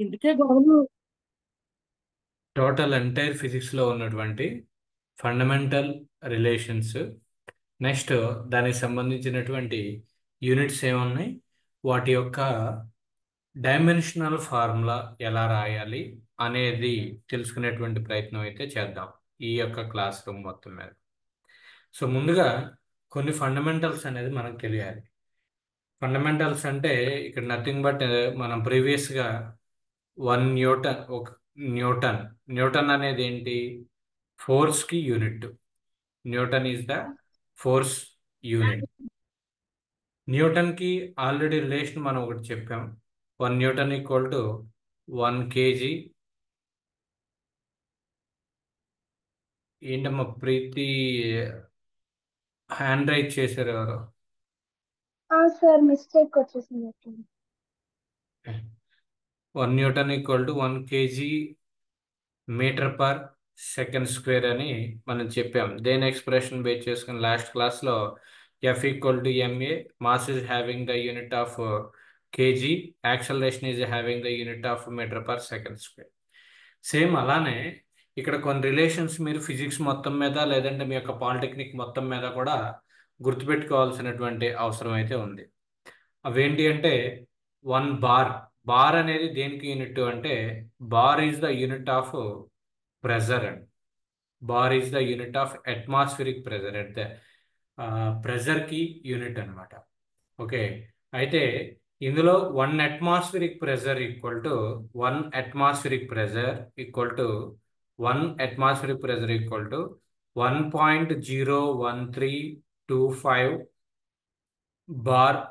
ఇందుకే గొడవలు. Total entire ఫిజిక్స్లో ఉన్నటువంటి ఫండమెంటల్ రిలేషన్స్, నెక్స్ట్ దానికి సంబంధించినటువంటి యూనిట్స్ ఏమున్నాయి, వాటి యొక్క డైమెన్షనల్ ఫార్ములా ఎలా రాయాలి అనేది తెలుసుకునేటువంటి ప్రయత్నం అయితే చేద్దాం ఈ యొక్క క్లాస్ రూమ్ మొత్తం మీద. సో ముందుగా కొన్ని ఫండమెంటల్స్ అనేది మనకు తెలియాలి. ఫండమెంటల్స్ అంటే ఇక్కడ నథింగ్ బట్ మనం ప్రీవియస్గా న్యూటన్ న్యూటన్ అనేది ఏంటి, ఫోర్స్కి unit. Newton is the force unit. న్యూటన్కి ఆల్రెడీ రిలేషన్ మనం ఒకటి చెప్పాం, 1 న్యూటన్ ఈక్వల్ టు 1 kg. ఏంటమ్మా ప్రీతి హ్యాండ్ రైట్ చేశారు ఎవరు? సార్ మిస్టేక్ వచ్చేసింది. 1 newton equal to 1 kg metre per second square అని మనం చెప్పాం. దేని ఎక్స్ప్రెషన్ బేస్ చేసుకుని లాస్ట్ క్లాస్లో F equal to ma, mass is having the unit of kg, acceleration is having the unit of metre per second square. Same అలానే ఇక్కడ కొన్ని relations మీరు ఫిజిక్స్ మొత్తం మీద లేదంటే మీ యొక్క పాలిటెక్నిక్ మొత్తం మీద కూడా గుర్తుపెట్టుకోవాల్సినటువంటి అవసరం అయితే ఉంది. అవేంటి అంటే 1 బార్. బార్ అనేది దేనికి యూనిట్ అంటే bar is the unit of pressure and bar is the unit of atmospheric pressure at the ప్రెజర్కి యూనిట్ అనమాట. ఓకే, అయితే ఇందులో 1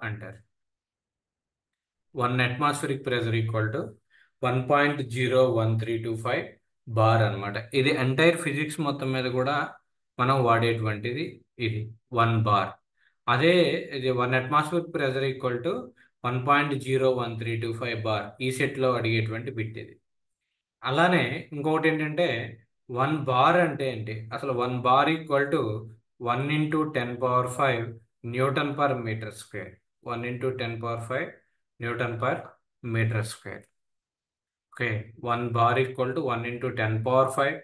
అంటారు. 1 atmospheric బార్ అనమాట. ఇది ఎంటైర్ ఫిజిక్స్ మొత్తం మీద కూడా మనం వాడేటువంటిది ఇది 1 బార్. అదే ఇది 1 atmospheric pressure = 1.01325 బార్ ఈ సెట్లో అడిగేటువంటి బిట్ ఇది. అలానే ఇంకొకటి ఏంటంటే 1 బార్ అంటే ఏంటి, అసలు 1 bar = 1 × 10⁵ newton per metre square. 1 × 10⁵ newton per metre square. Okay, 1 bar = 1 × 10⁵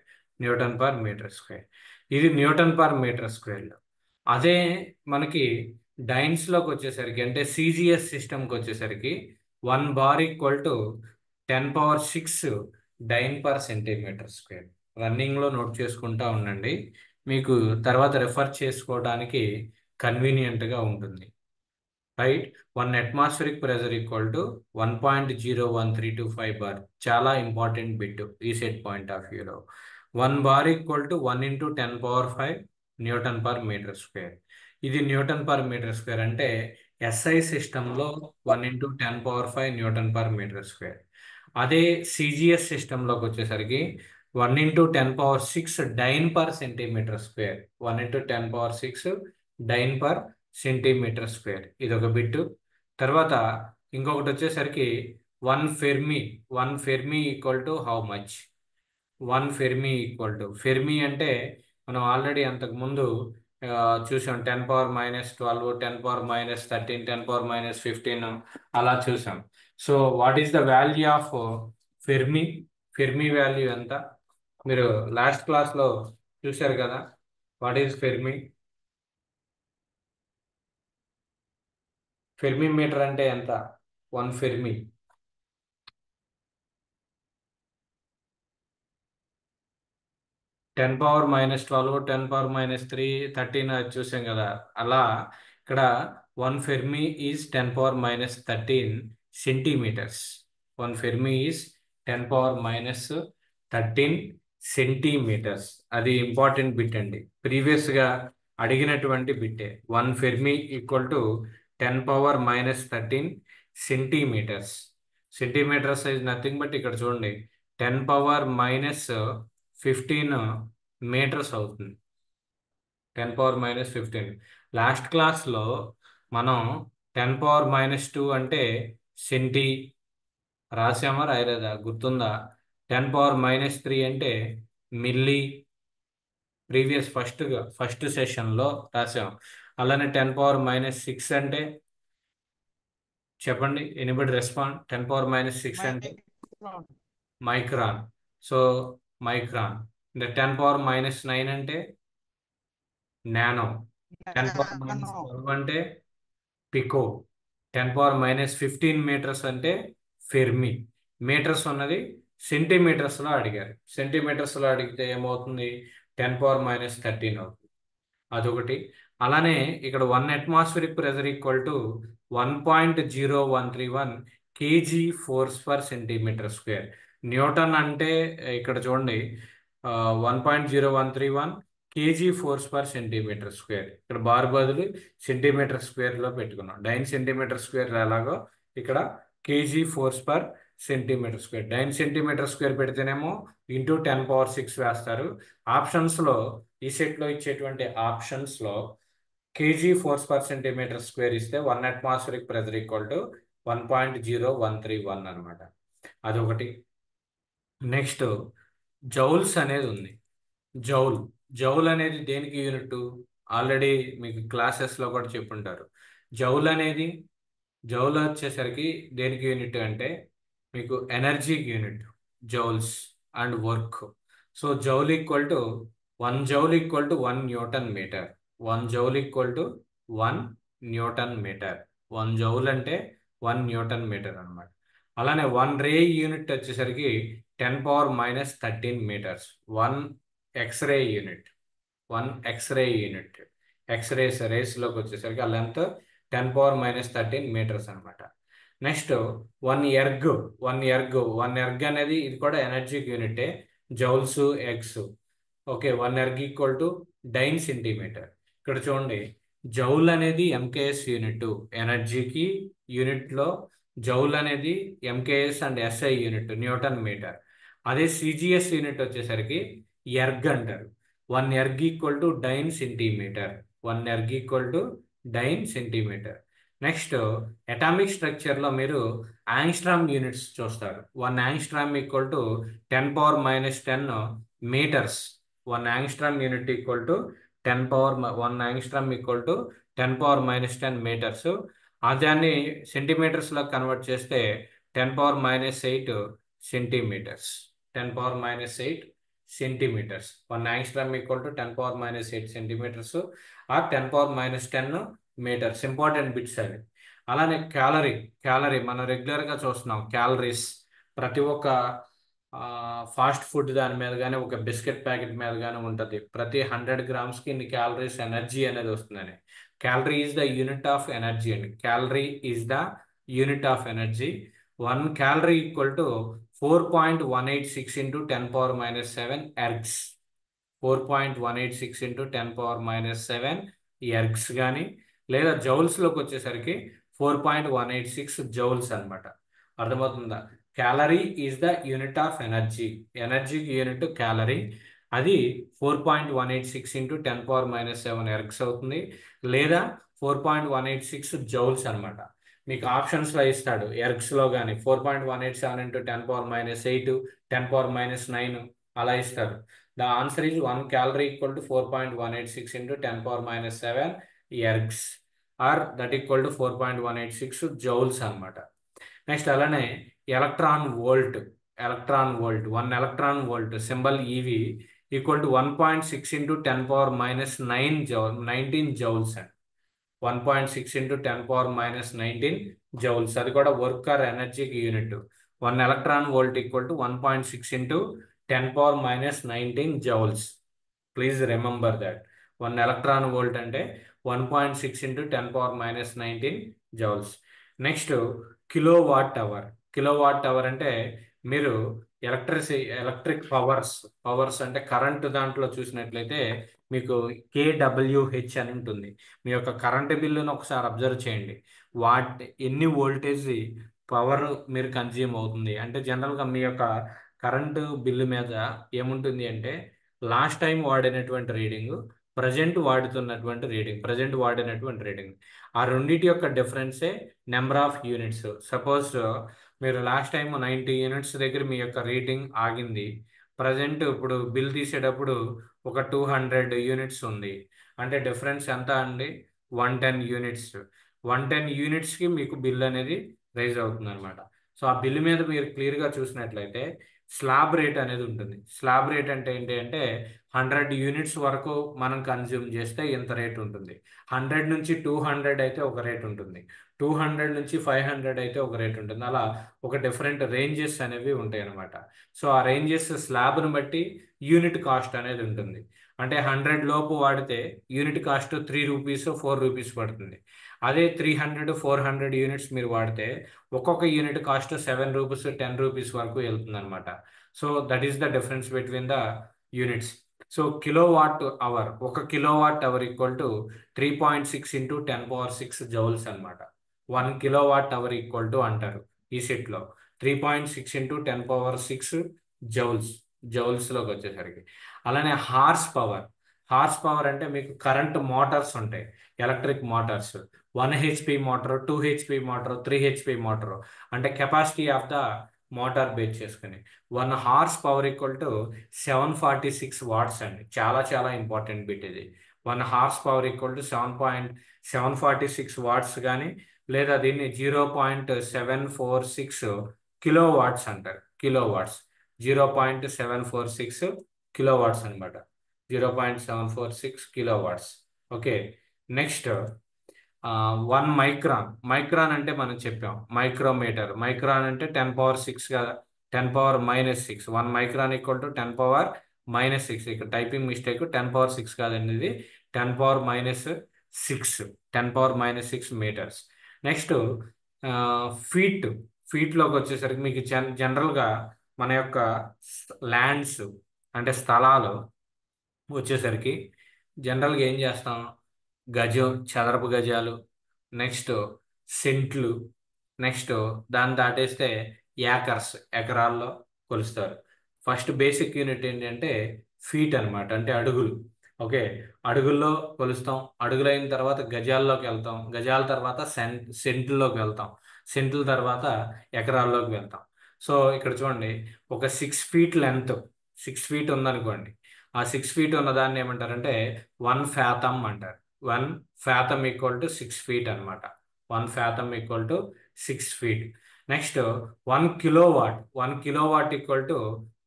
newton per metre square. ఇది న్యూటన్ పర్ మీటర్ స్క్వేర్లో. అదే మనకి డైన్స్లోకి వచ్చేసరికి అంటే సిజిఎస్ సిస్టమ్కి వచ్చేసరికి 1 bar = 10⁶ dyne per centimetre square. రన్నింగ్లో నోట్ చేసుకుంటా ఉండండి, మీకు తర్వాత రెఫర్ చేసుకోవడానికి కన్వీనియంట్గా ఉంటుంది. Right, 1 atmospheric pressure = 1.01325 bar. చాలా ఇంపార్టెంట్ బిట్ ఈ సెట్ పాయింట్ ఆఫ్ వ్యూలో. 1 bar = 1 × 10⁵ newton per metre square. ఇది న్యూటన్ పర్ మీటర్ స్క్వేర్ అంటే ఎస్ఐ సిస్టంలో 1 × 10⁵ న్యూటన్ పర్ మీటర్ స్క్వేర్. అదే సిజిఎస్ సిస్టంలోకి వచ్చేసరికి 1 × 10⁶ dyne per centimetre square. 1 × 10⁶ dyne per centimetre square, ఇది ఒక బిట్టు. తర్వాత ఇంకొకటి వచ్చేసరికి 1 fermi. 1 fermi = how much? 1 fermi అంటే మనం ఆల్రెడీ అంతకుముందు చూసాం, 10⁻−12, 10⁻−13, 10⁻−15 అలా చూసాం. So what is the value of fermi? Fermi value ఎంత మీరు లాస్ట్ క్లాస్లో చూశారు కదా. What is fermi? Fermi metre అంటే ఎంత? 1 ఫెర్మి 10⁻−12, 10⁻−3, 13 అది చూసాం కదా. అలా ఇక్కడ 1 fermi is 10⁻−13 centimetres. 1 fermi is 10⁻−13 centimetres. అది ఇంపార్టెంట్ బిట్ అండి, ప్రీవియస్గా అడిగినటువంటి బిట్టే. 1 fermi = 10⁻−13 centimetres. Centimetres is nothing but ఇక్కడ చూడండి 10⁻−15 మీటర్స్ అవుతుంది. 10⁻−15. లాస్ట్ క్లాస్లో మనం 10⁻−2 అంటే సెంటీ రాసామా రాయలేదా, గుర్తుందా? 10⁻−3 అంటే మిల్లీ, ప్రీవియస్ ఫస్ట్ సెషన్లో రాసాం. అలానే 10⁻−6 అంటే చెప్పండి, ఎనీబడి రెస్పాండ్? 10⁻−6 అంటే మైక్రాన్. సో మైక్రాన్ అంటే 10⁻⁹ అంటే నానో. 10⁻⁻12 అంటే పికో. 10⁻⁻15 మీటర్స్ అంటే ఫెర్మి. మీటర్స్ ఉన్నది సెంటీమీటర్స్లో అడిగారు. సెంటీమీటర్స్లో అడిగితే ఏమవుతుంది? 10⁻⁻13 అవుతుంది. అదొకటి. అలానే ఇక్కడ 1 atmospheric pressure equal to 1.0131 kg force per centimetre square. Newton అంటే ఇక్కడ చూడండి 1.0131 KG force per centimetre square. ఇక్కడ బార్ బదులు సెంటీమీటర్ స్క్వేర్లో పెట్టుకున్నాం. డైన్ సెంటీమీటర్ స్క్వేర్ ఎలాగో ఇక్కడ KG force per centimetre square. Dyne centimetre square పెడితేనేమో ఇంటూ 10⁻6 వేస్తారు. ఆప్షన్స్లో ఈ సెట్లో ఇచ్చేటువంటి ఆప్షన్స్లో KG force per centimetre square ఇస్తే 1 atmospheric pressure ఈక్వల్ టు 1.0131 అనమాట. అదొకటి. నెక్స్ట్ జౌల్స్ అనేది ఉంది. జౌల్. జౌల్ అనేది దేనికి యూనిట్? ఆల్రెడీ మీకు క్లాసెస్లో కూడా చెప్పుంటారు. జౌల్ అనేది జౌల్ వచ్చేసరికి దేనికి యూనిట్ అంటే మీకు ఎనర్జీకి unit. Joules and work. So joule equal to 1 joule equal to 1 newton metre. 1 joule equal to 1 newton metre. 1 joule అంటే 1 న్యూటన్ మీటర్ అనమాట. అలానే 1 రే యూనిట్ వచ్చేసరికి 10⁻⁻13 metres. 1 X ray unit. 1 X ray unit. X rays రేస్లోకి వచ్చేసరికి ఆ లెంత్ 10⁻⁻13 మీటర్స్ అనమాట. Next 1 erg. 1 ఎర్గ్ అనేది ఇది కూడా ఎనర్జీకి యూనిటే. Joules ergs. Okay. 1 erg equal to dyne centimetre. ఇక్కడ చూడండి జౌల్ అనేది ఎంకేఎస్ యూనిట్. ఎనర్జీకి యూనిట్లో జౌల్ అనేది MKS and SI unit newton metre. అదే సిజిఎస్ యూనిట్ వచ్చేసరికి ఎర్గ్ అంటారు. 1 erg equal to dyne centimetre. 1 erg equal to dyne centimetre. Next atomic స్ట్రక్చర్లో మీరు యాంగ్స్ట్రామ్ యూనిట్స్ చూస్తారు. 1 angstrom equal to 10⁻⁻10 metres. 1 angstrom unit equal to 1 angstrom equal to 10⁻⁻10 metres. దాన్ని సెంటీమీటర్స్లో convert చేస్తే 10⁻⁻8 centimetres. 10⁻⁻8 centimetres. 1 angstrom equal to 10⁻⁻8 centimetres or 10⁻⁻10 metres. Important bits అవి. అలానే calorie మనం రెగ్యులర్గా చూస్తున్నాం. క్యాలరీస్ ప్రతి ఒక్క ఫాస్ట్ ఫుడ్ దాని మీద కానీ ఒక బిస్కెట్ ప్యాకెట్ మీద కానీ ఉంటుంది. ప్రతి 100 గ్రామ్స్కి ఇన్ని క్యాలరీస్ ఎనర్జీ అనేది వస్తుందని. Calorie is the unit of energy అండి. Calorie is the unit of energy. 1 calorie equal to 4.186 into 10⁻⁻7 ergs. 4.186 into 10⁻⁻7 ergs కానీ లేదా జౌల్స్లోకి వచ్చేసరికి 4.186 జౌల్స్ అనమాట. అర్థమవుతుందా? Calorie is the unit of energy. ఎనర్జీకి యూనిట్ క్యాలరీ. అది 4.186 ఇంటూ 10⁻⁻7 ఎర్గ్స్ అవుతుంది. లేదా 4.186 జౌల్స్ అనమాట. మీకు ఆప్షన్స్లో ఇస్తాడు ఎర్గ్స్లో కానీ 4.187 ఇంటూ 10⁻⁻8 10⁻⁻9 అలా ఇస్తారు. The answer is 1 calorie equal to 4.186 into 10⁻⁻7 ergs or that equal to 4.186 joules అనమాట. నెక్స్ట్ అలానే electron volt. 1 electron volt symbol eV equal to 1.6 into 10⁻⁻19 joules అండి. 1.6 ఇంటూ 10⁻⁻19 జౌల్స్. అది కూడా వర్క్ ఆర్ ఎనర్జీకి unit. 1 electron volt equal to 1.6 into 10⁻⁻19 joules. Please remember that. 1 electron volt అంటే 1.6 into 10⁻⁻19 joules. Next kilowatt hour. Kilowatt hour అంటే మీరు electric powers అంటే current దాంట్లో చూసినట్లయితే మీకు కేడబ్ల్యూహెచ్ అని ఉంటుంది. మీ యొక్క కరెంటు బిల్లును ఒకసారి అబ్జర్వ్ చేయండి. ఎన్ని వోల్టేజ్ పవర్ మీరు కన్జ్యూమ్ అవుతుంది అంటే జనరల్గా మీ యొక్క కరెంటు బిల్లు మీద ఏముంటుంది అంటే లాస్ట్ టైం వాడినటువంటి రీడింగ్, ప్రజెంట్ వాడినటువంటి రీడింగ్ ఆ రెండింటి యొక్క డిఫరెన్సే నెంబర్ ఆఫ్ యూనిట్స్. సపోజ్ మీరు లాస్ట్ టైం 90 యూనిట్స్ దగ్గర మీ యొక్క రీడింగ్ ఆగింది. ప్రజెంట్ ఇప్పుడు బిల్ తీసేటప్పుడు ఒక 200 యూనిట్స్ ఉంది. అంటే డిఫరెన్స్ ఎంత అండి? 110 యూనిట్స్. 110 యూనిట్స్కి మీకు బిల్ అనేది రైజ్ అవుతుంది అనమాట. సో ఆ బిల్లు మీద మీరు క్లియర్గా చూసినట్లయితే స్లాబ్ రేట్ అనేది ఉంటుంది. స్లాబ్ రేట్ అంటే ఏంటి అంటే 100 యూనిట్స్ వరకు మనం కన్జ్యూమ్ చేస్తే ఇంత రేట్ ఉంటుంది. 100 నుంచి 200 అయితే ఒక రేట్ ఉంటుంది. 200 నుంచి 500 అయితే ఒక రేట్ ఉంటుంది. అలా ఒక డిఫరెంట్ రేంజెస్ అనేవి ఉంటాయి అన్నమాట. సో ఆ రేంజెస్ స్లాబ్ను బట్టి యూనిట్ కాస్ట్ అనేది ఉంటుంది. అంటే 100 లోపు వాడితే యూనిట్ కాస్ట్ 3 రూపీస్ 4 రూపీస్ పడుతుంది. అదే 300 400 యూనిట్స్ మీరు వాడితే ఒక్కొక్క యూనిట్ కాస్ట్ 7 రూపీస్ 10 రూపీస్ వరకు వెళ్తుంది అనమాట. So that is the difference between the units. So kilowatt hour, ఒక kilowatt hour equal to 3.6 into 10 power 6 joules అనమాట. 1 kilowatt hour equal to అంటారు ఈ సెట్లో 3.6 ఇంటూ 10 పవర్ 6 జౌల్స్, జౌల్స్లోకి వచ్చేసరికి. అలానే హార్స్ పవర్, హార్స్ పవర్ అంటే మీకు current motors ఉంటాయి, electric motors. 1 HP motor, 2 HP motor, 3 HP motor, అంటే capacity of the motor base చేసుకుని 1 horse power equal to 746 watts అండి. చాలా చాలా ఇంపార్టెంట్ బిట్ ఇది. 1 horse power equal to 7.746 watts కానీ, లేదా దీన్ని 0.746 కిలో వాట్స్ అంటారు. కిలో వాట్స్ 0.746 కిలో వాట్స్ అనమాట. 0.746 kilowatts. Okay, next 1 micron. Micron అంటే మనం చెప్పాం మైక్రోమీటర్. మైక్రాన్ అంటే 10 పవర్ 6 కదా, 10 power. 1 micron equal to 10 power. ఇక్కడ టైపింగ్ మిస్టేక్, 10 పవర్ 6 కాదండి, ఇది 10 power, 10 power metres. Next feet. ఫీట్లోకి వచ్చేసరికి మీకు జనరల్గా మన యొక్క ల్యాండ్స్ అంటే స్థలాలు వచ్చేసరికి జనరల్గా ఏం చేస్తాం, గజం, చదరపు గజాలు, నెక్స్ట్ సెంట్లు, నెక్స్ట్ దాన్ని దాటేస్తే ఏకర్స్, ఎకరాల్లో కొలుస్తారు. ఫస్ట్ బేసిక్ యూనిట్ ఏంటంటే ఫీట్ అనమాట, అంటే అడుగులు. ఓకే, అడుగుల్లో కొలుస్తాం. అడుగులైన తర్వాత గజాల్లోకి వెళ్తాం. గజాల తర్వాత సెంట్లలోకి వెళ్తాం. సెంట్ల తర్వాత ఎకరాల్లోకి వెళ్తాం. సో ఇక్కడ చూడండి, ఒక 6 ఫీట్ లెంత్, 6 ఫీట్ ఉందనుకోండి. ఆ 6 ఫీట్ ఉన్న దాన్ని ఏమంటారంటే 1 ఫ్యాథమ్ అంటారు. 1 ఫ్యాథమ్ ఈక్వల్ టు 6 ఫీట్ అనమాట. 1 fathom equal to 6 feet. Next 1 kilowatt. 1 kilowatt equal to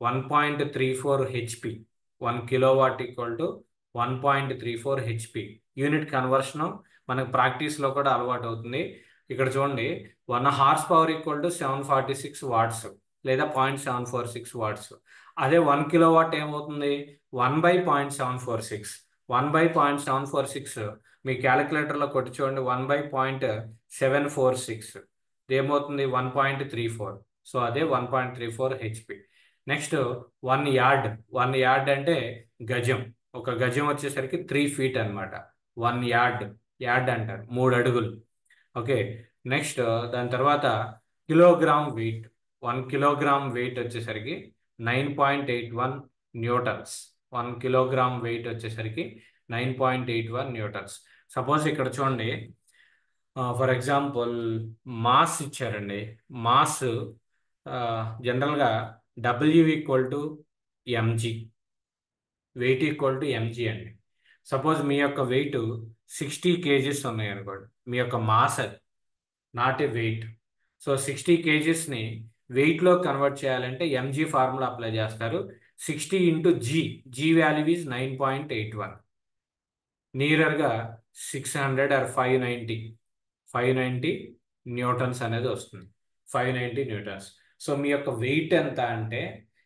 1.34 HP. 1 kilowatt equal to 1.34 HP. Unit conversion మనకు ప్రాక్టీస్లో కూడా అలవాటు అవుతుంది. ఇక్కడ చూడండి, 1 horse power equal to 746 watts లేదా 0.746 వాట్స్. అదే 1 కిలోవాట్ ఏమవుతుంది, 1/0.746. 1/0.746 మీ క్యాలిక్యులేటర్లో కొట్టి చూడండి. 1/0.746 ఏమవుతుంది, 1.34. సో అదే 1.34 హెచ్పి. Next 1 yard. 1 యార్డ్ అంటే గజం. ఒక గజం వచ్చేసరికి 3 ఫీట్ అనమాట. 1 యార్డ్, యార్డ్ అంటారు 3 అడుగులు. ఓకే, నెక్స్ట్ దాని తర్వాత కిలోగ్రామ్ వెయిట్. 1 కిలోగ్రామ్ వెయిట్ వచ్చేసరికి 9.81 న్యూటన్స్. 1 కిలోగ్రామ్ వెయిట్ వచ్చేసరికి 9.81 న్యూటన్స్. సపోజ్ ఇక్కడ చూడండి, ఫర్ ఎగ్జాంపుల్ మాస్ ఇచ్చారండి. మాస్ జనరల్గా W equal to MG, wait equal to MG అండి. సపోజ్ మీ యొక్క వెయిట్ 60 kgs ఉన్నాయి అనుకోండి, మీ యొక్క మాస్ అది, నాట్ ఏ వెయిట్. సో 60 kgsని వెయిట్లో కన్వర్ట్ చేయాలంటే ఎంజీ ఫార్ములా అప్లై చేస్తారు. 60 into g, g value is 9.81. నియరర్గా 600 ఆర్ 590 న్యూటన్స్ అనేది వస్తుంది. 590 న్యూటన్స్. సో మీ యొక్క వెయిట్ ఎంత అంటే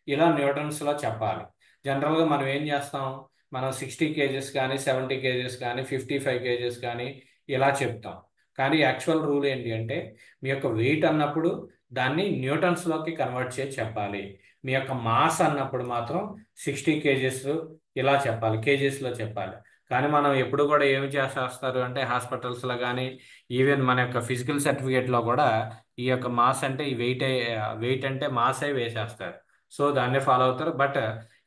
ఇలా న్యూటన్స్లో చెప్పాలి. జనరల్గా మనం ఏం చేస్తాం, మనం 60 kgs కానీ 70 kgs కానీ 55 kgs కానీ ఇలా చెప్తాం. కానీ యాక్చువల్ రూల్ ఏంటి అంటే మీ యొక్క వెయిట్ అన్నప్పుడు దాన్ని న్యూటన్స్లోకి కన్వర్ట్ చేసి చెప్పాలి. మీ యొక్క మాస్ అన్నప్పుడు మాత్రం 60 kgs ఇలా చెప్పాలి, కేజెస్లో చెప్పాలి. కానీ మనం ఎప్పుడు కూడా ఏమి చేస్తారు అంటే హాస్పిటల్స్లో కానీ ఈవెన్ మన యొక్క ఫిజికల్ సర్టిఫికేట్లో కూడా ఈ యొక్క మాస్ అంటే ఈ వెయిట్ అంటే మాస్ అయి వేసేస్తారు. సో దాన్నే ఫాలో అవుతారు. బట్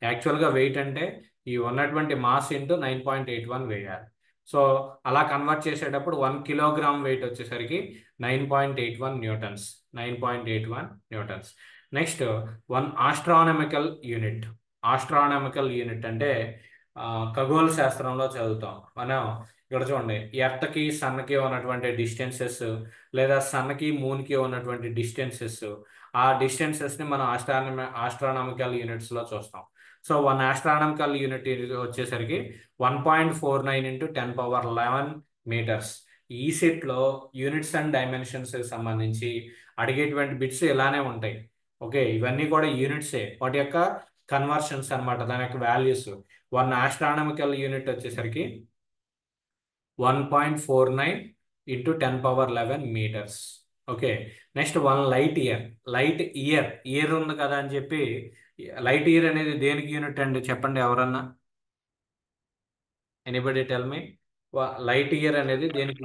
యాక్చువల్గా వెయిట్ అంటే ఈ ఉన్నటువంటి మాస్ ఇంటూ 9.81 వేయాలి. సో అలా కన్వర్ట్ చేసేటప్పుడు 1 కిలోగ్రామ్ వెయిట్ వచ్చేసరికి 9.81 newtons. 9.81 newtons. Next 1 astronomical unit. Astronomical unit అంటే ఖగోళ శాస్త్రంలో చదువుతాం మనం. ఇక్కడ చూడండి, ఎర్త్కి సన్కి ఉన్నటువంటి డిస్టెన్సెస్, లేదా సన్కి మూన్కి ఉన్నటువంటి డిస్టెన్సెస్, ఆ డిస్టెన్సెస్ని మనం ఆస్ట్రానామికల్ యూనిట్స్లో చూస్తాం. సో 1 ఆస్ట్రానామికల్ యూనిట్ వచ్చేసరికి 1.49 ఇంటూ 10^11 మీటర్స్. ఈ సెట్లో యూనిట్స్ అండ్ డైమెన్షన్స్ సంబంధించి అడిగేటువంటి బిట్స్ ఇలానే ఉంటాయి. ఓకే, ఇవన్నీ కూడా యూనిట్సే, వాటి యొక్క కన్వర్షన్స్ అన్నమాట, దాని యొక్క వాల్యూస్. 1 ఆస్ట్రానామికల్ యూనిట్ వచ్చేసరికి 1.49 into 10^11 metres. Okay, next 1 light year. Year ఉంది కదా అని చెప్పి లైట్ ఇయర్ అనేది దేనికి యూనిట్ అండి చెప్పండి ఎవరన్నా? Anybody tell me. Light year అనేది దేనికి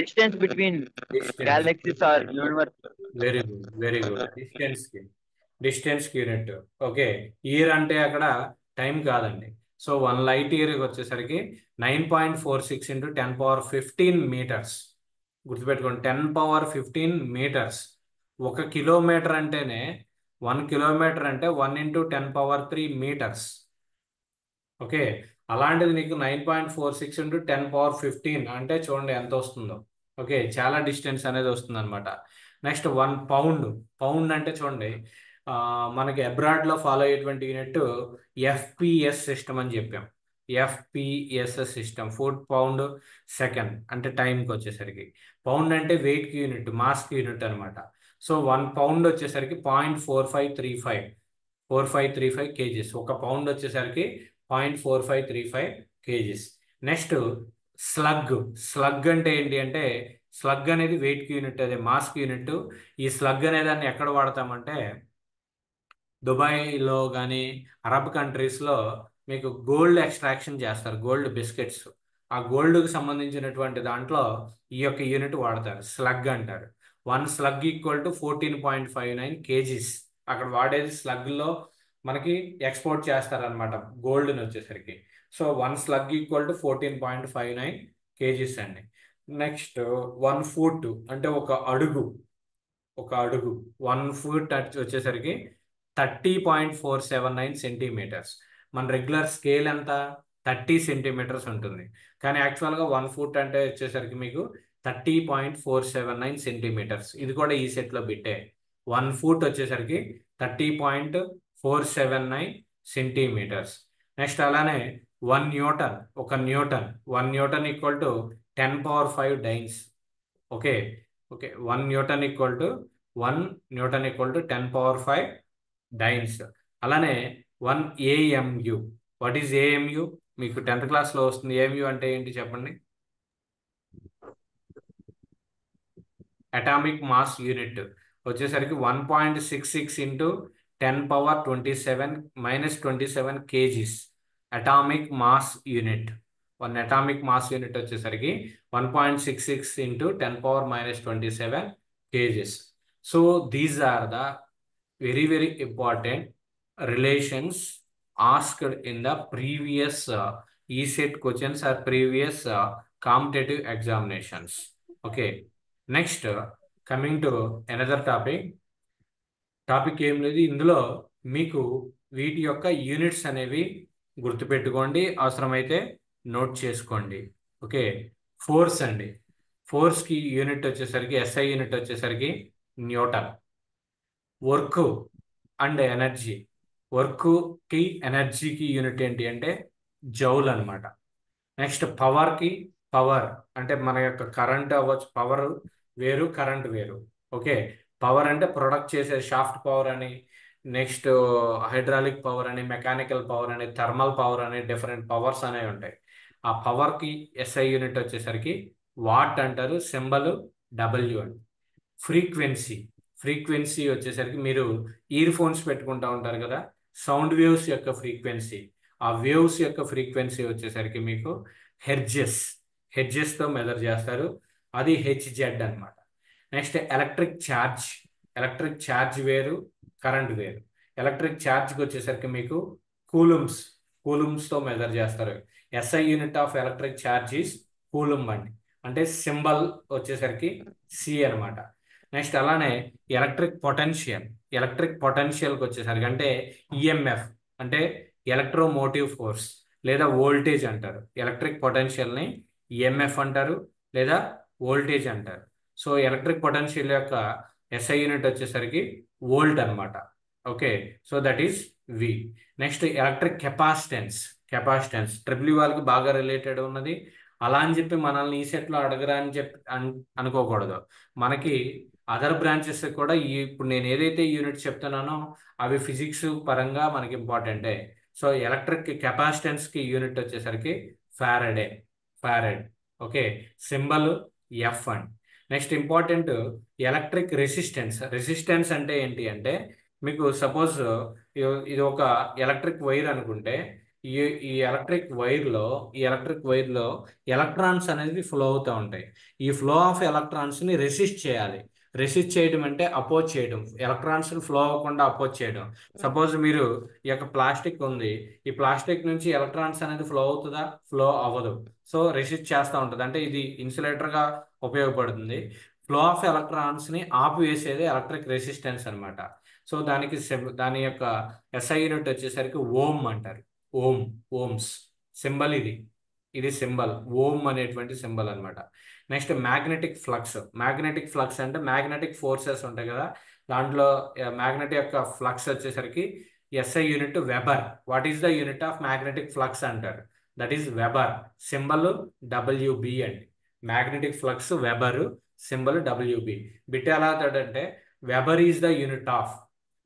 Distance between distance. galaxies or universe. Very good. Distance కి యూనిట్. ఓకే, ఇయర్ అంటే అక్కడ టైం కాదండి. సో 1 లైట్ ఇయర్ వచ్చేసరికి 9.46 ఇంటూ 10^15 మీటర్స్. గుర్తుపెట్టుకోండి, 10^15 మీటర్స్. 1 కిలోమీటర్ అంటేనే 1 కిలోమీటర్ అంటే 1 ఇంటూ 10^3 మీటర్స్. ఓకే, అలాంటిది నీకు 9.46 ఇంటూ 10^15 అంటే చూడండి ఎంత వస్తుందో. ఓకే, చాలా డిస్టెన్స్ అనేది వస్తుంది అనమాట. Next 1 pound. పౌండ్ అంటే చూడండి, మనకి అబ్రాడ్లో ఫాలో అయ్యేటువంటి యూనిట్ ఎఫ్పిఎస్ సిస్టమ్ అని చెప్పాం. ఎఫ్పిఎస్ఎస్ సిస్టమ్, ఫుట్ పౌండ్ సెకండ్ అంటే టైంకి వచ్చేసరికి. పౌండ్ అంటే వెయిట్కి యూనిట్, మాస్కి యూనిట్ అనమాట. సో 1 పౌండ్ వచ్చేసరికి 0.4535 కేజీస్. 1 పౌండ్ వచ్చేసరికి 0.4535 కేజీస్. నెక్స్ట్ స్లగ్ అంటే ఏంటి అంటే, స్లగ్ అనేది వెయిట్ కి యూనిట్, అదే మాస్ కి యూనిట్. ఈ స్లగ్ అనే దాన్ని ఎక్కడ వాడతామంటే, దుబాయ్లో కానీ అరబ్ కంట్రీస్లో మీకు గోల్డ్ ఎక్స్ట్రాక్షన్ చేస్తారు, గోల్డ్ బిస్కెట్స్. ఆ గోల్డ్కి సంబంధించినటువంటి దాంట్లో ఈ యొక్క యూనిట్ వాడతారు, స్లగ్ అంటారు. 1 స్లగ్ ఈక్వల్ టు 14.59 కేజీస్. అక్కడ వాడేది స్లగ్లో మనకి ఎక్స్పోర్ట్ చేస్తారనమాట గోల్డ్ని వచ్చేసరికి. So 1 slug equal to 14.59 kgs అండి. నెక్స్ట్ 1 ఫుట్ అంటే ఒక అడుగు. 1 ఫుట్ వచ్చేసరికి 30.479 సెంటీమీటర్స్. మన రెగ్యులర్ స్కేల్ ఎంత? 30 సెంటీమీటర్స్ ఉంటుంది. కానీ యాక్చువల్గా 1 ఫుట్ అంటే వచ్చేసరికి మీకు 30.479 సెంటీమీటర్స్. ఇది కూడా ఈ సెట్లో బిట్టే. 1 ఫుట్ వచ్చేసరికి 30.479 సెంటీమీటర్స్. నెక్స్ట్ అలానే 1 Newton. 1 newton equal to 10^5 dynes. Okay, 1 newton equal to 10^5 dynes. అలానే 1 AMU. What is AMU? మీకు 10th క్లాస్లో వస్తుంది. AMU అంటే ఏంటి చెప్పండి? అటామిక్ మాస్ యూనిట్ వచ్చేసరికి 1.66 into 10^27 kgs. Atomic mass unit. 1 atomic mass unit వచ్చేసరికి 1.66 into 10^27 kgs. So these are the very important relations asked in the previous ESET questions or previous competitive examinations. Okay, next coming to another topic ఏం లేదు ఇందులో. మీకు వీటి యొక్క units అనేవి గుర్తుపెట్టుకోండి, అవసరమైతే నోట్ చేసుకోండి. ఓకే, ఫోర్స్ అండి. ఫోర్స్కి యూనిట్ వచ్చేసరికి SI యూనిట్ వచ్చేసరికి న్యూటన్. Work and energy. వర్క్కి ఎనర్జీకి యూనిట్ ఏంటి అంటే జౌల్ అనమాట. నెక్స్ట్ పవర్ అంటే మన యొక్క కరెంట్ అవ్వచ్చు, పవర్ వేరు కరెంట్ వేరు. ఓకే, పవర్ అంటే ప్రొడక్ట్ చేసే షాఫ్ట్ పవర్ అని, నెక్స్ట్ హైడ్రాలిక్ పవర్ అని, మెకానికల్ పవర్ అని, థర్మల్ పవర్ అని, డిఫరెంట్ పవర్స్ అనేవి ఉంటాయి. ఆ పవర్కి SI యూనిట్ వచ్చేసరికి వాట్ అంటారు, సింబల్ W అని. ఫ్రీక్వెన్సీ వచ్చేసరికి మీరు ఇయర్ ఫోన్స్ పెట్టుకుంటా ఉంటారు కదా, సౌండ్ వేవ్స్ యొక్క ఫ్రీక్వెన్సీ. ఆ వేవ్స్ యొక్క ఫ్రీక్వెన్సీ వచ్చేసరికి మీకు హెర్ట్జ్తో మెజర్ చేస్తారు, అది HZ అనమాట. నెక్స్ట్ ఎలక్ట్రిక్ ఛార్జ్ వేరు, కరెంట్ వేరు. ఎలక్ట్రిక్ ఛార్జ్కి వచ్చేసరికి మీకు కూలుమ్స్తో మెజర్ చేస్తారు. SI unit of electric charge is coulomb అండి, అంటే సింబల్ వచ్చేసరికి C అనమాట. నెక్స్ట్ అలానే ఎలక్ట్రిక్ పొటెన్షియల్కి వచ్చేసరికి అంటే EMF అంటే ఎలక్ట్రోమోటివ్ ఫోర్స్. లేదా వోల్టేజ్ అంటారు. ఎలక్ట్రిక్ పొటెన్షియల్ని ఈఎంఎఫ్ అంటారు లేదా వోల్టేజ్ అంటారు. సో ఎలక్ట్రిక్ పొటెన్షియల్ యొక్క ఎస్ఐ యూనిట్ వచ్చేసరికి వోల్ట్ అనమాట. Okay, so that is V. Next electric capacitance. Capacitance triple వాళ్ళకి బాగా రిలేటెడ్ ఉన్నది. అలా అని చెప్పి మనల్ని ఈ సెట్లో అడగరా అని చెప్పి అనుకోకూడదు. మనకి అదర్ బ్రాంచెస్ కూడా ఇప్పుడు నేను ఏదైతే యూనిట్ చెప్తున్నానో అవి ఫిజిక్స్ పరంగా మనకి ఇంపార్టెంటే. సో ఎలక్ట్రిక్ కెపాసిటెన్స్ కి యూనిట్ వచ్చేసరికి Faraday. Farad. Okay, symbol F and. Next important electric resistance. Resistance అంటే ఏంటి అంటే మీకు సపోజ్ ఇది ఒక ఎలక్ట్రిక్ వైర్ అనుకుంటే ఈ ఈ ఎలక్ట్రిక్ వైర్ లో ఎలక్ట్రాన్స్ అనేది ఫ్లో అవుతూ ఉంటాయి. ఈ ఫ్లో ఆఫ్ ఎలక్ట్రాన్స్ ని రెసిస్ట్ చేయాలి. రెసిస్ట్ చేయడం అంటే అపోజ్ చేయడం, ఎలక్ట్రాన్స్ ఫ్లో అవ్వకుండా అపోజ్ చేయడం. సపోజ్ మీరు ఈ యొక్క ప్లాస్టిక్ ఉంది, ఈ ప్లాస్టిక్ నుంచి ఎలక్ట్రాన్స్ అనేది ఫ్లో అవుతుందా? ఫ్లో అవ్వదు. సో రెసిస్ట్ చేస్తూ ఉంటుంది, అంటే ఇది ఇన్సులేటర్ గా ఉపయోగపడుతుంది. ఫ్లో ఆఫ్ ఎలక్ట్రాన్స్ ని ఆపివేసేది ఎలక్ట్రిక్ రెసిస్టెన్స్ అన్నమాట. సో దాని యొక్క ఎస్ఐ యూనిట్ వచ్చేసరికి ఓమ్ అంటారు. Ohm, ohms. సింబల్ ఇది సింబల్ ఓమ్ అనేటువంటి సింబల్ అన్నమాట. Next magnetic flux. Magnetic flux అంటే మ్యాగ్నెటిక్ ఫోర్సెస్ ఉంటాయి కదా, దాంట్లో మ్యాగ్నెటిక్ యొక్క ఫ్లక్స్ వచ్చేసరికి SI unit weber. What is the unit of magnetic flux అంటారు? That is weber. Symbol WB అండి. Magnetic flux weber, symbol WB. Bit ఎలా అవుతాడంటే weber is the unit of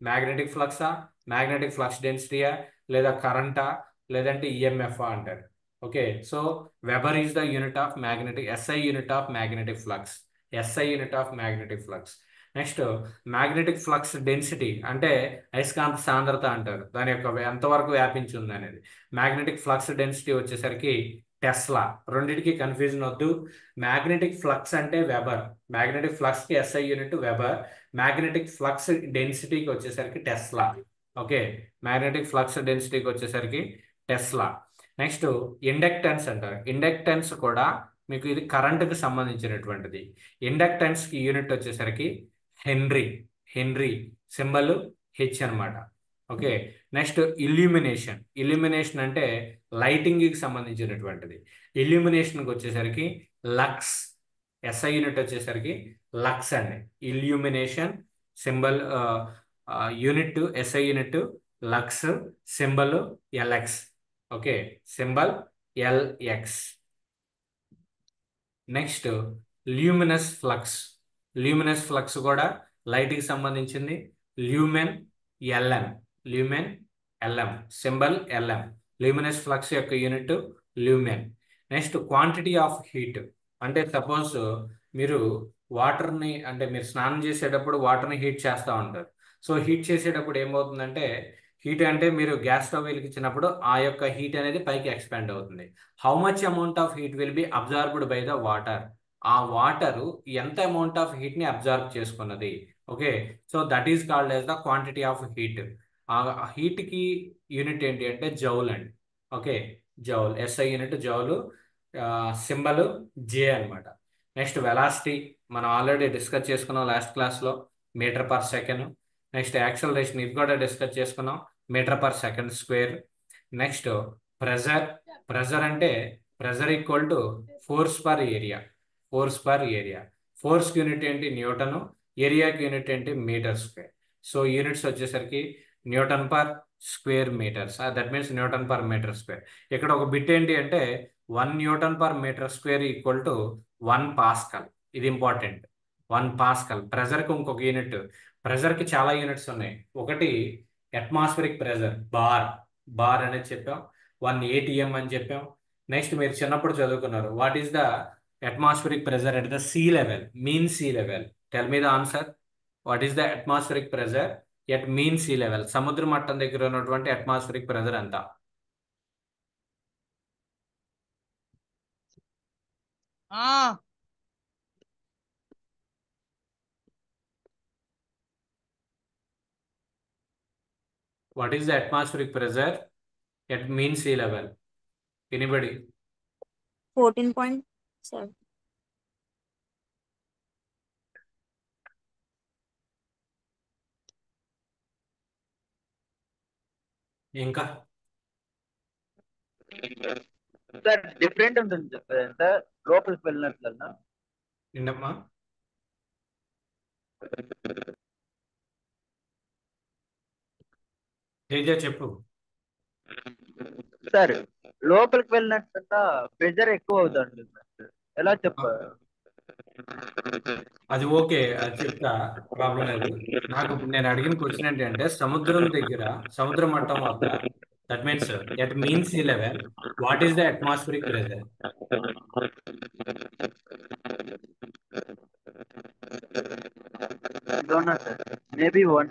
magnetic ఫ్లక్సా, magnetic flux డెన్సిటీయా, లేదా కరెంటా, లేదంటే EMF అంటారు. Okay, so weber is the unit of magnetic, SI unit of magnetic flux. SI unit of magnetic flux. Next magnetic flux density అంటే అయస్కాంత సాంద్రత అంటారు, దాని యొక్క ఎంతవరకు వ్యాపించి ఉంది అనేది. మ్యాగ్నెటిక్ ఫ్లక్స్ డెన్సిటీ వచ్చేసరికి టెస్లా. రెండింటికి కన్ఫ్యూజన్ వద్దు. మ్యాగ్నెటిక్ ఫ్లక్స్ అంటే వెబర్, మ్యాగ్నెటిక్ ఫ్లక్స్ కి SI unit weber, magnetic flux డెన్సిటీకి వచ్చేసరికి టెస్లా. ఓకే, మ్యాగ్నెటిక్ ఫ్లక్స్ డెన్సిటీకి వచ్చేసరికి టెస్లా. నెక్స్ట్ ఇండక్టెన్స్ అంటారు. ఇండక్టెన్స్ కూడా మీకు ఇది కరెంటుకి సంబంధించినటువంటిది. ఇండక్టెన్స్ కి యూనిట్ వచ్చేసరికి హెన్రీ. హెన్రీ, సింబల్ హెచ్ అనమాట. Okay, next illumination. ఇల్యూమినేషన్ అంటే లైటింగ్ కి సంబంధించినటువంటిది. ఇల్యూమినేషన్కి వచ్చేసరికి లక్స్. ఎస్ఐ యూనిట్ వచ్చేసరికి లక్స్ అండి. Illumination symbol unit, SI unit lux, symbol LX. Okay, symbol LX. Next luminous flux. Luminous flux కూడా లైట్కి సంబంధించింది. Lumen LM. Lumen LM, symbol LM. Luminous flux యొక్క unit lumen. Next quantity of heat. అంటే suppose మీరు వాటర్ని, అంటే మీరు స్నానం చేసేటప్పుడు వాటర్ని హీట్ చేస్తూ ఉంటారు. సో హీట్ చేసేటప్పుడు ఏమవుతుందంటే, హీట్ అంటే మీరు గ్యాస్ స్టవ్ వెలిగించినప్పుడు ఆ యొక్క హీట్ అనేది పైకి ఎక్స్పాండ్ అవుతుంది. How much amount of heat will be absorbed by the water. ఆ వాటర్ ఎంత అమౌంట్ ఆఫ్ హీట్ ని అబ్జార్బ్ చేసుకున్నది. Okay, so that is called as the quantity of heat. ఆ హీట్ కి యూనిట్ ఏంటి అంటే జౌల్ అండి. Okay, joule, SI unit joule, symbol J అన్నమాట. నెక్స్ట్ వెలాసిటీ మనం ఆల్రెడీ డిస్కస్ చేసుకున్నాం లాస్ట్ క్లాస్లో, metre per second. Next acceleration, ఇది కూడా డిస్కస్ చేసుకున్నాం, metre per second square. Next pressure. Pressure అంటే pressure equal to force per area. Force per area. Force unit ఏంటి? Newton. ఏరియాకి యూనిట్ ఏంటి? Metre square. సో యూనిట్స్ వచ్చేసరికి newton per square metres, that means newton per metre square. ఇక్కడ ఒక bit ఏంటి అంటే 1 newton per metre square equal to 1 pascal. ఇది important. 1 pascal. ప్రెజర్కి ఇంకొక యూనిట్. ప్రెజర్కి చాలా యూనిట్స్ ఉన్నాయి. ఒకటి అట్మాస్ఫిరిక్ ప్రెజర్, బార్. బార్ అనేది చెప్పాం. 1 ATM అని చెప్పాం. నెక్స్ట్ మీరు చిన్నప్పుడు చదువుకున్నారు, what is the atmospheric pressure at the sea level, mean sea level. Tell me the answer. What is the atmospheric pressure at mean sea level? సముద్ర మట్టం దగ్గర ఉన్నటువంటి అట్మాస్ఫిరిక్ ప్రెజర్ ఎంత? What is the atmospheric pressure at mean sea level? Anybody? 14.7. ఇంకా sir different ఉంటుంది sir లోపలికి వెళ్ళినట్లన్నా. ఏంటమ్మా? తేజ చెప్పు. సార్ లోపలికి వెళ్ళినట్లన్నా ప్రెజర్ ఎక్కువ అవుతుంది సార్. ఎలా చెప్పారు? అది ఓకే, అది చెప్తా, ప్రాబ్లం లేదు. నాకు నేను అడిగిన క్వశ్చన్ ఏంటంటే సముద్ర మట్టం వద్ద, that means at mean sea level, what is the atmospheric pressure? Don't know sir, maybe 1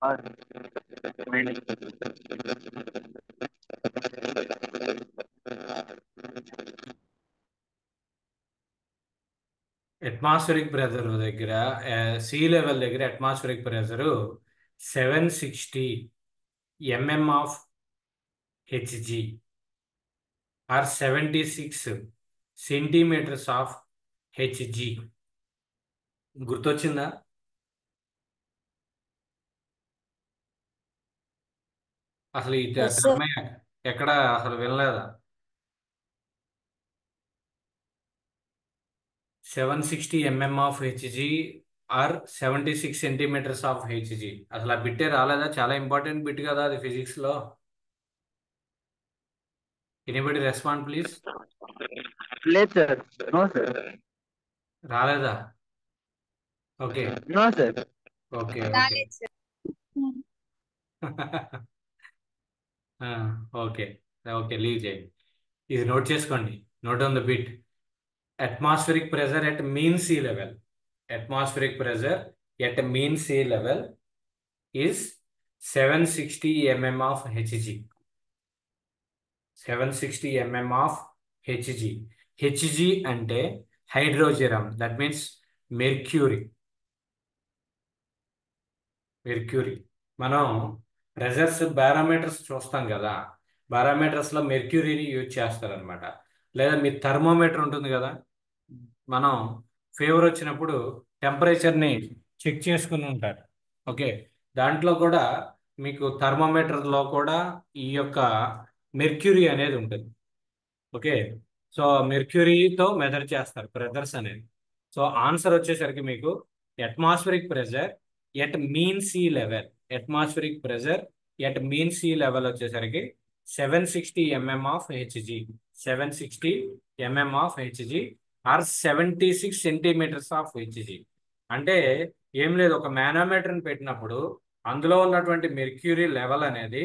or 9. Atmospheric pressure దగ్గర, సీ లెవెల్ దగ్గర atmospheric pressure 760 mm of Hg or 76 centimetres of Hg. గుర్తొచ్చిందా? అసలు ఈ Yes, sir. టర్మ్ ఎక్కడ అసలు వినలేదా? 760 mm of Hg or 76 centimetres of Hg. అసలు ఆ బిట్టే రాలేదా? చాలా ఇంపార్టెంట్ బిట్ కదా అది ఫిజిక్స్ లో. Anybody respond please. లేదు సార్, నో సార్. రాలేదా? Okay no sir. Okay okay okay okay, leave చేయండి. ఇది నోట్ చేసుకోండి. Note on the bit. Atmospheric pressure at mean sea level. Atmospheric pressure at mean sea level is 760 mm of Hg. 760 mm of Hg. Hg అంటే హైడ్రోజెరమ్, that means mercury. మనం pressures బారోమీటర్స్ చూస్తాం కదా, బారోమీటర్స్ లో మెర్క్యూరీని use చేస్తారనమాట. లేదా మీ థర్మోమీటర్ ఉంటుంది కదా, మనం ఫీవర్ వచ్చినప్పుడు టెంపరేచర్ని చెక్ చేసుకుని ఉంటారు. ఓకే, దాంట్లో కూడా మీకు థర్మోమీటర్లో కూడా ఈ యొక్క మెర్క్యూరీ అనేది ఉంటుంది. ఓకే, సో మెర్క్యూరీతో మెజర్ చేస్తారు ప్రెజర్స్ అనేది. సో ఆన్సర్ వచ్చేసరికి మీకు atmospheric pressure at mean sea level, atmospheric pressure at mean sea level వచ్చేసరికి 760 mm of Hg. 760 mm of Hg or 76 centimetres of Hg. అంటే ఏం లేదు, ఒక మానోమీటర్ని పెట్టినప్పుడు అందులో ఉన్నటువంటి మెర్క్యూరీ లెవెల్ అనేది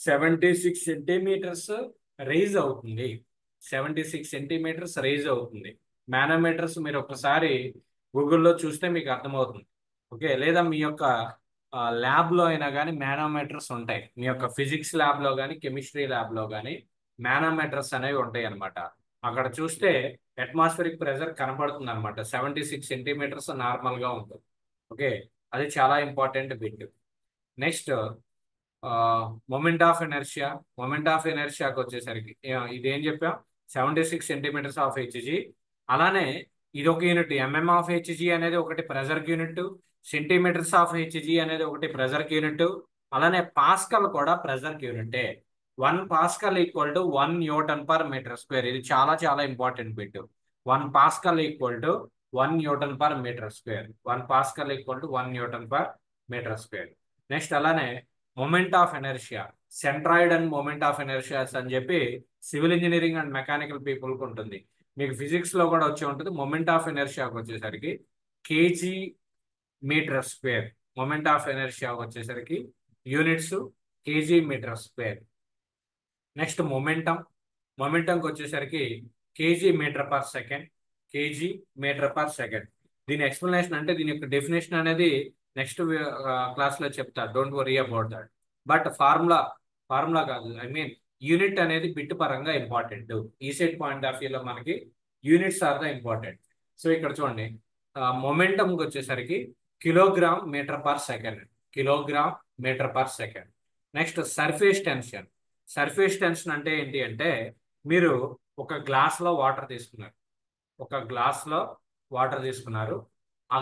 76 సెంటీమీటర్స్ రైజ్ అవుతుంది. 76 సెంటీమీటర్స్ రైజ్ అవుతుంది. మానోమీటర్స్ మీరు ఒకసారి గూగుల్లో చూస్తే మీకు అర్థమవుతుంది. ఓకే, లేదా మీ యొక్క ల్యాబ్లో అయినా కానీ మానోమీటర్స్ ఉంటాయి. మీ యొక్క ఫిజిక్స్ ల్యాబ్లో కానీ కెమిస్ట్రీ ల్యాబ్లో కానీ మానోమీటర్స్ అనేవి ఉంటాయి అనమాట. అక్కడ చూస్తే అట్మాస్ఫిరిక్ ప్రెజర్ కనపడుతుంది అనమాట. 76 సెంటీమీటర్స్ నార్మల్గా ఉంటుంది. ఓకే, అది చాలా important bit. Next moment of inertia. Moment of ఇనర్షియాకి వచ్చేసరికి ఇదేం చెప్పాం, 76 సెంటీమీటర్స్ ఆఫ్ హెచ్జి. అలానే ఇది ఒక యూనిట్, ఎంఎం ఆఫ్ హెచ్జి అనేది ఒకటి ప్రెజర్కి యూనిట్, సెంటీమీటర్స్ ఆఫ్ హెచ్జి అనేది ఒకటి ప్రెజర్కి యూనిట్, అలానే పాస్కల్ కూడా ప్రెజర్కి యూనిటే. 1 pascal equal to 1 newton per metre square. ఇది చాలా చాలా important bit. 1 pascal equal to 1 newton per metre square. 1 pascal equal to 1 newton per metre square. Next అలానే moment of inertia, centroid and moment of inertias అని చెప్పి civil engineering and mechanical పీపుల్కి ఉంటుంది. మీకు physics లో కూడా వచ్చి ఉంటుంది. మొమెంట్ ఆఫ్ ఎనర్షియాకి వచ్చేసరికి KG metre square. Moment of ఎనర్షియాకి వచ్చేసరికి units KG metre square. Next మొమెంటంకి వచ్చేసరికి KG metre per second. KG metre per second. దీని ఎక్స్ప్లెనేషన్ అంటే దీని యొక్క డెఫినేషన్ అనేది నెక్స్ట్ క్లాస్లో చెప్తా, don't worry about that. But formula కాదు, ఐ మీన్ యూనిట్ అనేది బిట్ పరంగా ఇంపార్టెంట్. ఈ సెట్ పాయింట్ ఆఫ్ వ్యూలో మనకి units are the important. So ఇక్కడ చూడండి, మొమెంటంకి వచ్చేసరికి kilogram metre per second. Kilogram metre per second. Next surface tension. Surface tension అంటే ఏంటి అంటే, మీరు ఒక గ్లాస్లో వాటర్ తీసుకున్నారు. ఆ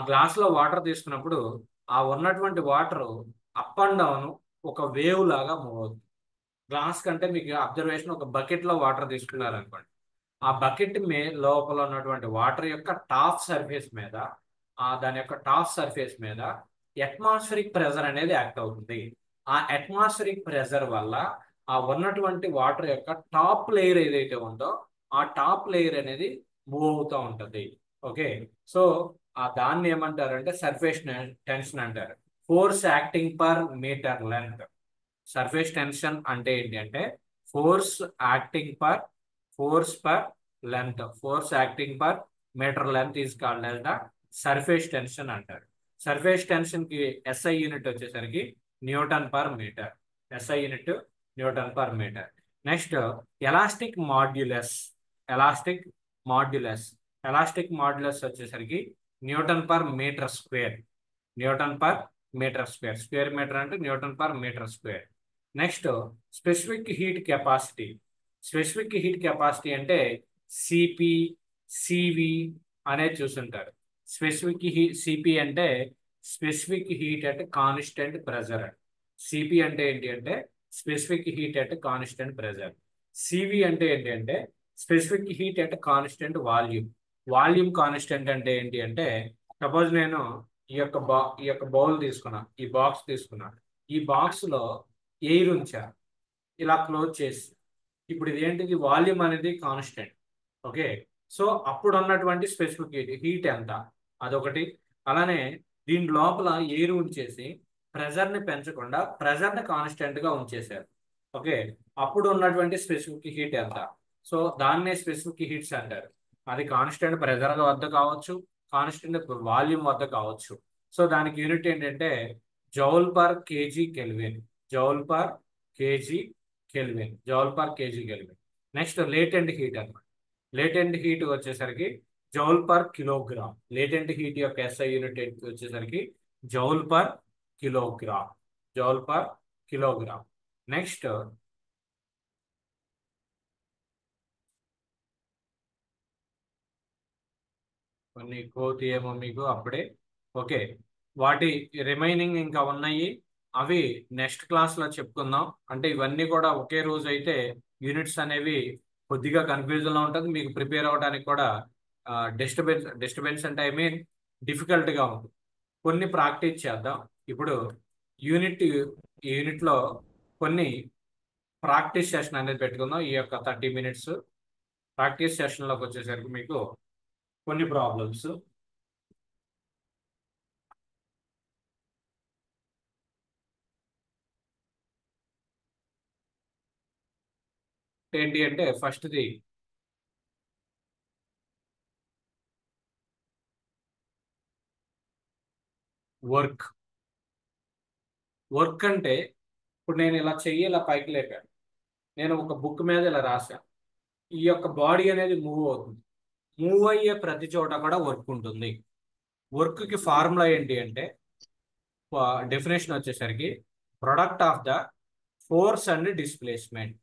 గ్లాస్లో వాటర్ తీసుకున్నప్పుడు ఆ ఉన్నటువంటి వాటర్ అప్ అండ్ డౌన్ ఒక వేవ్ లాగా మూవ్ అవుతుంది. గ్లాస్ కంటే మీకు అబ్జర్వేషన్ ఒక బకెట్ లో వాటర్ తీసుకున్నారు అనుకోండి. ఆ బకెట్ లోపల ఉన్నటువంటి వాటర్ యొక్క టాప్ సర్ఫేస్ మీద దాని యొక్క టాప్ సర్ఫేస్ మీద అట్మాస్ఫిరిక్ ప్రెజర్ అనేది యాక్ట్ అవుతుంది. ఆ అట్మాస్ఫిరిక్ ప్రెజర్ వల్ల ఆ ఉన్నటువంటి వాటర్ యొక్క టాప్ లేయర్ ఏదైతే ఉందో ఆ టాప్ లేయర్ అనేది మూవ్ అవుతూ ఉంటుంది. ఓకే, సో దాన్ని ఏమంటారంటే సర్ఫేస్ టెన్షన్ అంటారు. Force acting per metre length. Surface tension అంటే ఏంటి అంటే force acting per force acting per metre length is called as the surface tension అంటారు. సర్ఫేస్ టెన్షన్ కి ఎస్ఐ యూనిట్ వచ్చేసరికి newton per metre. SI unit newton per metre. Next elastic modulus. Elastic modulus elastic modulus వచ్చేసరికి newton per metre square. Newton per metre square. Square metre అంటే newton per metre square. Next specific heat capacity. Specific heat capacity అంటే CP, CV అనేది చూస్తుంటారు. Specific CP అంటే specific heat at constant pressure. CP అంటే ఏంటి అంటే specific heat at constant pressure. CV అంటే ఏంటి అంటే specific heat at constant volume. Volume constant అంటే ఏంటి అంటే సపోజ్ నేను ఈ యొక్క బౌల్ తీసుకున్నా, ఈ బాక్స్ తీసుకున్నా, ఈ బాక్స్ లో ఎయిర్ ఉంచా, ఇలా క్లోజ్ చేసి, ఇప్పుడు ఇది ఏంటిది వాల్యూమ్ అనేది కాన్స్టెంట్. ఓకే, సో అప్పుడు ఉన్నటువంటి స్పెసిఫిక్ హీట్ ఎంత అదొకటి. అలానే దీని లోపల ఎయిర్ ఉంచేసి ప్రెజర్ని పెంచకుండా ప్రెజర్ని కాన్స్టెంట్ గా ఉంచేశారు. ఓకే, అప్పుడు ఉన్నటువంటి స్పెసిఫిక్ హీట్ ఎంత, సో దాన్నే స్పెసిఫిక్ హీట్స్ అంటారు. అది కాన్స్టెంట్ ప్రెజర్ వద్ద కావచ్చు, కాన్స్టెంట్ వాల్యూమ్ వద్ద కావచ్చు. సో దానికి యూనిట్ ఏంటంటే joule per KG kelvin. Joule per KG kelvin. Joule per KG kelvin. Next latent heat అన్నమాట. లేటెంట్ హీట్ వచ్చేసరికి joule per kilogram. Latent heat యొక్క ఎస్ఐ యూనిట్ వచ్చేసరికి joule per kilogram. Joule per kilogram. Next కొన్ని కోతి ఏమో మీకు అప్పుడే. Okay, వాటి రిమైనింగ్ ఇంకా ఉన్నాయి, అవి నెక్స్ట్ క్లాస్లో చెప్పుకుందాం. అంటే ఇవన్నీ కూడా ఒకే రోజు అయితే యూనిట్స్ అనేవి కొద్దిగా కన్ఫ్యూజన్లో ఉంటుంది, మీకు ప్రిపేర్ అవ్వడానికి కూడా డిస్టర్బెన్స్ అంటే ఐ మీన్ డిఫికల్ట్గా ఉంటుంది. కొన్ని ప్రాక్టీస్ చేద్దాం. ఇప్పుడు యూనిట్లో కొన్ని ప్రాక్టీస్ సెషన్ అనేది పెట్టుకుందాం. ఈ యొక్క 30 minutes ప్రాక్టీస్ సెషన్లోకి వచ్చేసరికి మీకు కొన్ని ప్రాబ్లమ్స్. ఏంటి అంటే ఫస్ట్ది వర్క్. వర్క్ అంటే ఇప్పుడు నేను ఇలా చెయ్యి ఇలా పైకి లేపాను, నేను ఒక బుక్ మీద ఇలా రాశాను, ఈ యొక్క బాడీ అనేది మూవ్ అవుతుంది. మూవ్ అయ్యే ప్రతి చోట కూడా వర్క్ ఉంటుంది. వర్క్కి ఫార్ములా ఏంటి అంటే డెఫినేషన్ వచ్చేసరికి product of the force and displacement.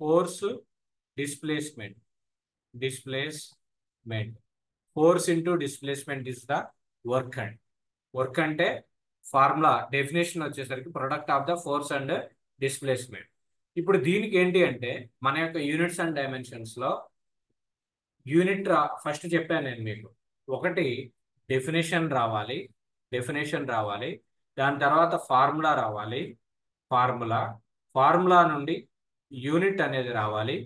Force, displacement. Displacement. Force into displacement is the work. And work అంటే ఫార్ములా డెఫినేషన్ వచ్చేసరికి product of the force and displacement. ఇప్పుడు దీనికి ఏంటి అంటే మన యొక్క యూనిట్స్ అండ్ డైమెన్షన్స్ లో యూనిట్ ఫస్ట్ చెప్పాను నేను మీకు. ఒకటి డెఫినేషన్ రావాలి, దాని తర్వాత ఫార్ములా రావాలి, ఫార్ములా నుండి యూనిట్ అనేది రావాలి,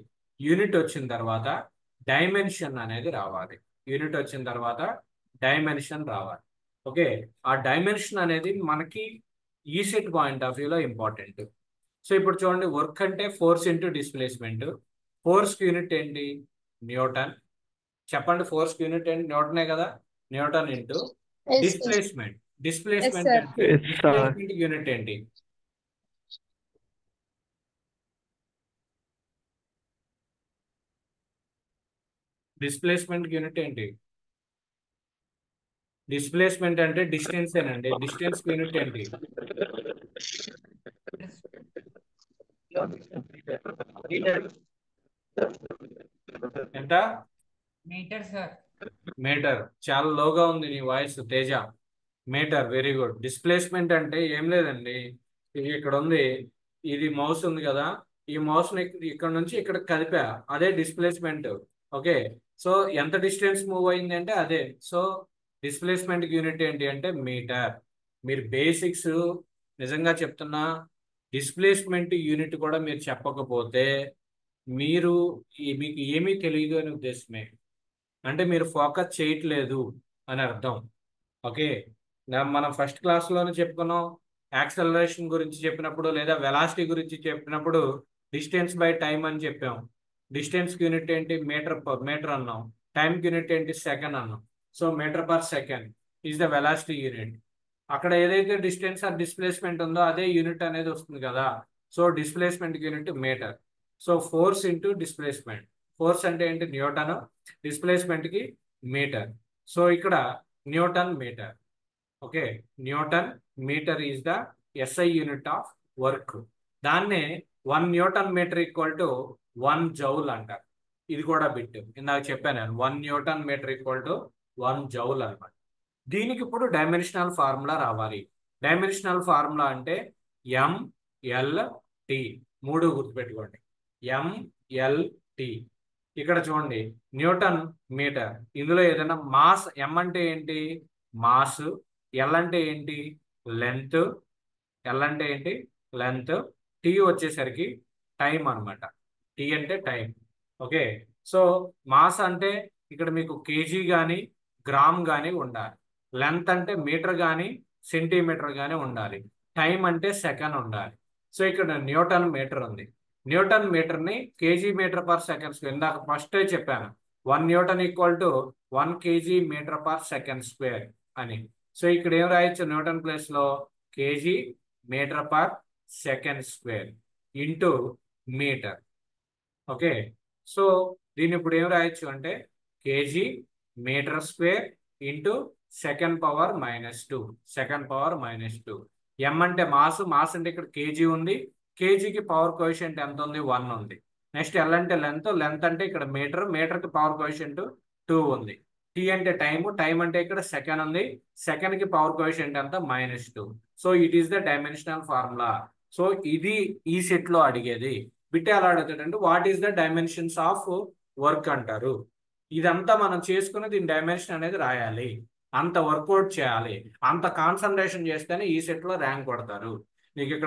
యూనిట్ వచ్చిన తర్వాత డైమెన్షన్ అనేది రావాలి, రావాలి. ఓకే, ఆ డైమెన్షన్ అనేది మనకి ఈ సెట్ పాయింట్ ఆఫ్ వ్యూలో ఇంపార్టెంట్. సో ఇప్పుడు చూడండి, వర్క్ అంటే ఫోర్స్ ఇంటూ డిస్ప్లేస్మెంట్. ఫోర్స్కి యూనిట్ ఏంటి? న్యూటన్. చెప్పండి, ఫోర్స్కి యూనిట్ ఏంటి? న్యూటనే కదా. Newton into displacement. డిస్ప్లేస్మెంట్ అంటే డిస్ప్లేస్మెంట్ యూనిట్ ఏంటి? డిస్ప్లేస్మెంట్ యూనిట్ ఏంటి? డిస్ప్లేస్మెంట్ అంటే డిస్టెన్స్ ఏనండి. డిస్టెన్స్ యూనిట్ ఏంటి? ఎంత? Metre sir. మీటర్. చాలా లోగా ఉంది నీ voice Teja. Metre, very good. Displacement అంటే ఏం లేదండి, ఇది ఇక్కడ ఉంది, ఇది మౌస్ ఉంది కదా, ఈ మౌస్ ని ఇక్కడ నుంచి ఇక్కడ కదిపా, అదే డిస్ప్లేస్మెంట్. ఓకే, సో ఎంత డిస్టెన్స్ మూవ్ అయింది అంటే అదే. సో డిస్ప్లేస్మెంట్ యూనిట్ ఏంటి అంటే మీటర్. మీరు బేసిక్స్ నిజంగా చెప్తున్నా, డిస్ప్లేస్మెంట్ యూనిట్ కూడా మీరు చెప్పకపోతే మీరు మీకు ఏమీ తెలియదు అనే ఉద్దేశమే. అంటే మీరు ఫోకస్ చేయట్లేదు అని అర్థం. ఓకే, మనం ఫస్ట్ క్లాస్లోనే చెప్పుకున్నాం. యాక్సలరేషన్ గురించి చెప్పినప్పుడు లేదా వెలాసిటీ గురించి చెప్పినప్పుడు డిస్టెన్స్ బై టైం అని చెప్పాం. డిస్టెన్స్ యూనిట్ ఏంటి? మీటర్ అన్నాం. టైం యూనిట్ ఏంటి? సెకండ్ అన్నాం. So metre per second is the velocity unit. అక్కడ ఏదైతే డిస్టెన్స్ ఆర్ డిస్ప్లేస్మెంట్ ఉందో అదే యూనిట్ అనేది వస్తుంది కదా. So displacement unit metre. So force into displacement. Force అంటే ఏంటి? న్యూటన్. డిస్ప్లేస్మెంట్ కి మీటర్. సో ఇక్కడ newton metre. Okay, newton metre is the SI unit of work. దాన్నే 1 newton metre equal to 1 joule అంటారు. ఇది కూడా బిట్ ఇందాక చెప్పాను నేను. 1 newton metre equal to 1 joule అనమాట. దీనికి ఇప్పుడు డైమెన్షనల్ ఫార్ములా రావాలి. డైమెన్షనల్ ఫార్ములా అంటే MLT. 3 గుర్తుపెట్టుకోండి. MLT. ఇక్కడ చూడండి, న్యూటన్ మీటర్. ఇందులో ఏదైనా మాస్. M అంటే ఏంటి? మాస్. L అంటే ఏంటి? లెంత్. L అంటే ఏంటి? లెంత్. T వచ్చేసరికి టైం అనమాట. T అంటే టైం. ఓకే, సో మాస్ అంటే ఇక్కడ మీకు కేజీ కానీ గ్రామ్ కానీ ఉండాలి. లెంత్ అంటే మీటర్ కానీ సెంటీమీటర్ కానీ ఉండాలి. టైం అంటే సెకండ్ ఉండాలి. సో ఇక్కడ న్యూటన్ మీటర్ ఉంది. న్యూటన్ మీటర్ని KG metre per second square. ఇందాక ఫస్ట్ చెప్పాను 1 newton equal to 1 KG metre per second square అని. సో ఇక్కడ ఏం రాయొచ్చు? న్యూటన్ ప్లేస్ లో KG metre per second square into metre. Okay, so దీన్ని ఇప్పుడు ఏం రాయొచ్చు అంటే KG metre square into second power -2. Second power -2. M అంటే మాస్. మాస్ అంటే ఇక్కడ కేజీ ఉంది. కేజీకి పవర్ కోఎఫిషియంట్ ఎంత ఉంది? 1 ఉంది. నెక్స్ట్ L అంటే లెంత్. లెంత్ అంటే ఇక్కడ మీటర్. మీటర్కి పవర్ కోఎఫిషియంట్ 2 ఉంది. T అంటే టైము. టైం అంటే ఇక్కడ సెకండ్ ఉంది. సెకండ్ కి పవర్ కోఎఫిషియంట్ ఎంత? -2. So it is the dimensional formula. So ఇది ఈ సెట్ లో అడిగేది. బిట్ ఎలా అడుగుతాడంటే what is the dimensions of work అంటారు. ఇదంతా మనం చేసుకుని దీని డైమెన్షన్ అనేది రాయాలి. అంత వర్కౌట్ చేయాలి. అంత కాన్సన్ట్రేషన్ చేస్తేనే ఈ సెట్ లో ర్యాంక్ కొడతారు. నీకు ఇక్కడ